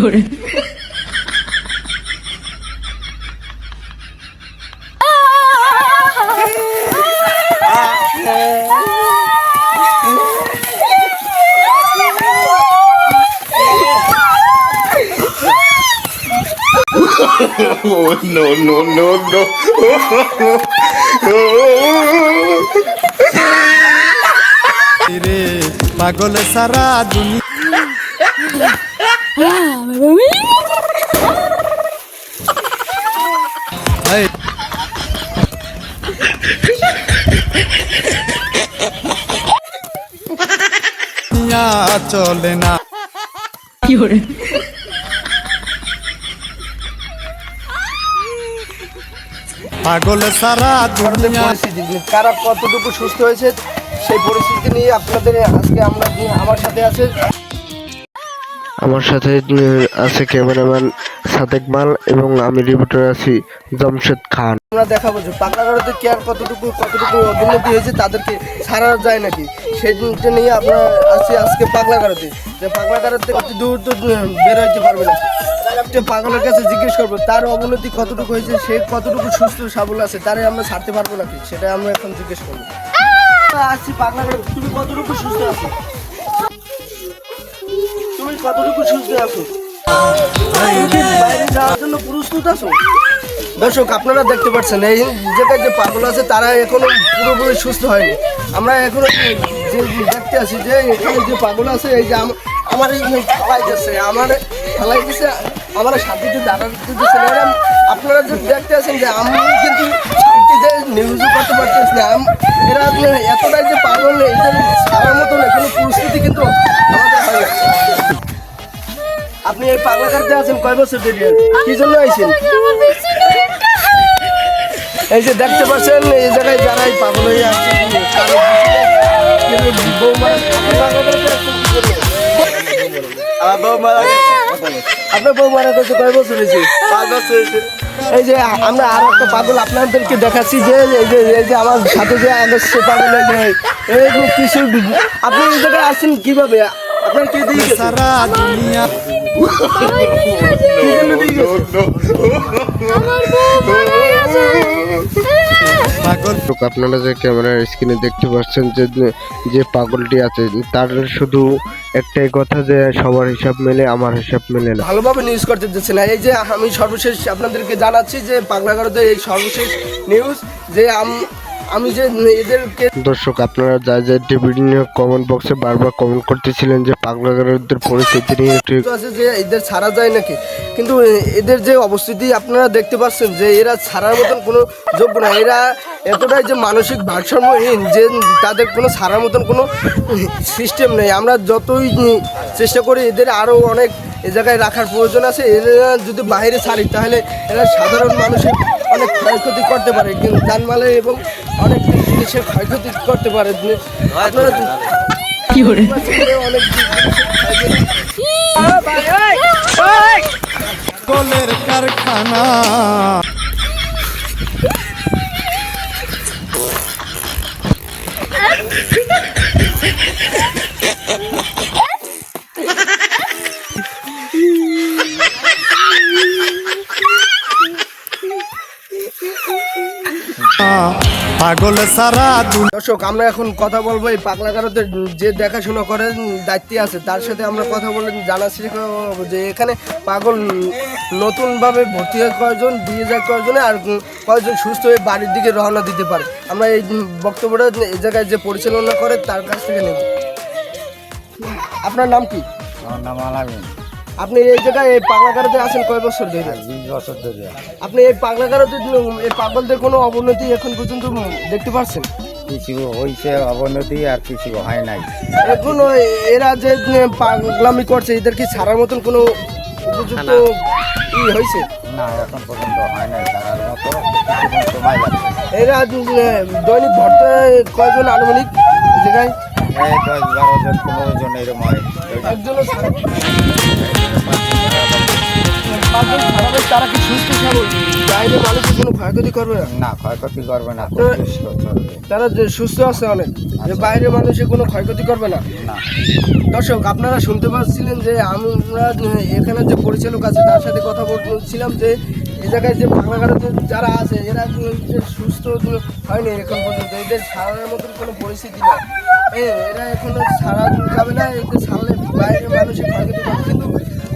করে Oh, no, no, no, no. রে পাগল সারা দুনিয়া চলে না কি করে পাগল সারা দুনিয়া পরিস্থিতি কারা কতটুকু সুস্থ হয়েছে সেই পরিস্থিতি নিয়ে আপনাদের আজকে আমরা আমার সাথে আছে ক্যামেরাম্যান সাদেক মাল এবং আমি রিপোর্টার আছি জমশেদ খান। আমরা দেখাবো যে পাগলাগারদে কেয়ার কতটুকু অবনতি হয়েছে, তাদেরকে ছাড়া যায় নাকি সেইটা নিয়ে আমরা আজকে পাগলাগারদে যে পাগলাগারদে কত দূর তো বের হইতে পারবে না। একটা পাগলের কাছে জিজ্ঞেস করবো তার অবনতি কতটুকু হয়েছে, সে কতটুকু সুস্থ সাবল আছে, তারে আমরা ছাড়তে পারবো নাকি সেটা আমরা এখন জিজ্ঞেস করবো। আসছি পাগলাগারদে, তুমি কতটুকু সুস্থ আছো? তুমি কতটুকু সুস্থ আছো? বাইরে যাওয়ার জন্য প্রস্তুত আছো? দর্শক আপনারা দেখতে পাচ্ছেন এই জায়গায় যে পাগল আছে তারা এখনো পুরোপুরি সুস্থ হয়নি। আমরা এখনো যে দেখতে আছি যে এখানে যে পাগল আছে এই যে আমার এই ফালাই দিচ্ছে আমার শান্তিতে দাঁড়াতে দিচ্ছে না। আপনারা যে দেখতে আছেন যে আমি কিন্তু শান্তিতে নিউজও করতে পারতেছি না। এরা এতটাই যে পাগল এদের ছাড়ার মতো না কোনো পরিস্থিতি কিন্তু আমাদের হয়ে যাচ্ছে। আপনি এই পাগলাগারদে আছেন কয় বছর ধরে, কি জন্য আইছেন? এই যে দেখতে পাচ্ছেন এই জায়গায় যারা এই পাগল হয়ে আসছে আপনার বউ মারা গেছে কয় বছর হয়েছে? 5 বছর হয়েছে। এই যে আমরা আর একটা পাগল আপনাদেরকে দেখাচ্ছি যে এই যে আমার সাথে যে আগস্ট পাগল এই কিছু আপনি এই জায়গায় আসছেন কিভাবে? আপনার কে দিয়ে গেছে? সারা দুনিয়া পাগল। আপনারা যে ক্যামেরার স্ক্রিনে দেখতে পাচ্ছেন যে পাগলটি আছে তার শুধু একটাই কথা যে সবার হিসাব মেলে আমার হিসাব মেলে না। ভালোভাবে নিউজ করতে দিচ্ছে না। এই যে আমি সর্বশেষ আপনাদেরকে জানাচ্ছি যে পাগলাগারদে এই সর্বশেষ নিউজ যে আমি যে এদেরকে দর্শক আপনারা যা বিভিন্ন কমেন্ট বক্সে বারবার কমেন্ট করতেছিলেন যে পাগলাগারদের পরিস্থিতি নিয়ে আছে যে এদের ছাড়া যায় নাকি, কিন্তু এদের যে অবস্থিতি আপনারা দেখতে পাচ্ছেন যে এরা ছাড়ার মতন কোনো যোগ্য না। এরা এতটাই যে মানসিক ভারসাম্যহীন যে তাদের কোনো ছাড়ার মতন কোনো সিস্টেম নেই। আমরা যতই চেষ্টা করি এদের আরও অনেক এ জায়গায় রাখার প্রয়োজন আছে। এরা যদি বাইরে ছাড়ি তাহলে এরা সাধারণ মানুষের অনেক ক্ষয়ক্ষতি করতে পারে, কিন্তু জানমালে এবং অনেক জিনিসের ক্ষয়ক্ষতি করতে পারে। আপনারা কি করে অনেক পাগলের কারখানা পাগল সারা দুনিয়া। দর্শক আমরা এখন কথা বলবো এই পাগলাগারদের যে দেখাশোনা করেন দায়িত্বে আছে তার সাথে আমরা কথা বলে জানাচ্ছি যে এখানে পাগল নতুনভাবে ভর্তি হয়ে কয়জন দিয়ে যায় কয়জনে আর কয়জন সুস্থ হয়ে বাড়ির দিকে রওনা দিতে পারে। আমরা এই বক্তব্যটা এই জায়গায় যে পরিচালনা করে তার কাছ থেকে নেব। আপনার নাম কি? আমার নাম আলামিন। আপনি এই জায়গায় এই পাগলাগারদে আছেন কয় বছর ধরে? 20 বছর ধরে। আপনি এই পাগলাগারদে এই পাগলদের কোনো অবনতি এখন পর্যন্ত দেখতে পাচ্ছেন? কিছু হয়েছে অবনতি আর কিছু হয় নাই। এখন এরা যে পাগলামি করছে এদের কি ছাড়ার মতন কোনো উপযুক্ত হয়েছে? না এখন পর্যন্ত হয় নাই ছাড়ার মতো, কিছুক্ষণ সময় লাগবে। এরা দৈনিক ভর্তি কয়জন আনুমানিক জায়গায়? 10, 12 জন 15 জন এরকম হয়। একজনও পাঁচজন ছাড়াবে, তারা কি সুস্থ সবল? বাইরে মানুষের কোনো ক্ষয়ক্ষতি করবে না? না, ক্ষয়ক্ষতি করবে না, খুব সুস্থ চলবে। তারা যে সুস্থ আছে অনেক, যে বাইরে মানুষের কোনো ক্ষয়ক্ষতি করবে না। না, দর্শক, আপনারা শুনতে পাচ্ছিলেন যে আমরা এখানে যে পরিচালক আছে তার সাথে কথা বলছিলাম যে এই জায়গায় যে বাংলাঘাটে যারা আছে এরা যে সুস্থ হয়নি এখন পর্যন্ত, এদের ছাড়ার মতন কোনো পরিস্থিতি না। এরা এখন ছাড়া যাবে না, এদের ছাড়লে বাইরের মানুষের ক্ষয়ক্ষতি করবে। কিন্তু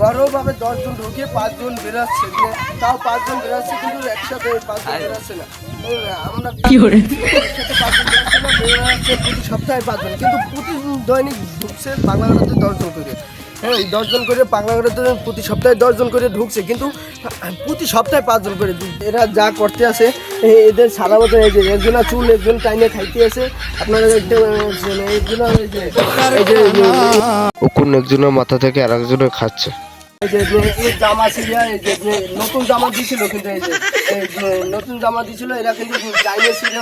ঘরোয়াভাবে 10 জন ঢুকে 5 জন বেরোচ্ছে, তাও 5 জন বেরোচ্ছে, কিন্তু একসাথে 5 জন বেরোচ্ছে না। আমরা Fiore, একসাথে 5 জন বেরোচ্ছে না, বেরোচ্ছে প্রতি সপ্তাহে 5 জন, কিন্তু প্রতি দৈনিক ঢুকছে বাংলাঘাটে 10 জন করে। হ্যাঁ, 10 জন করে বাংলাঘাটে প্রতি সপ্তাহে 10 জন করে ঢুকছে, কিন্তু প্রতি সপ্তাহে 5 জন করে এরা যা করতে আছে এদের সারা বছর এই যে একজনা চুল একজন টাইনে খাইতে আছে। আপনারা দেখতে পাচ্ছেন একজনা এই যে কোন একজনের মাথা থেকে আর একজনের খাচ্ছে। এই যে এই জামা ছিল, এই যে নতুন জামা দিছিল, কিন্তু এই যে নতুন জামা দিছিল এরা কিন্তু চাইনিজ ছিল।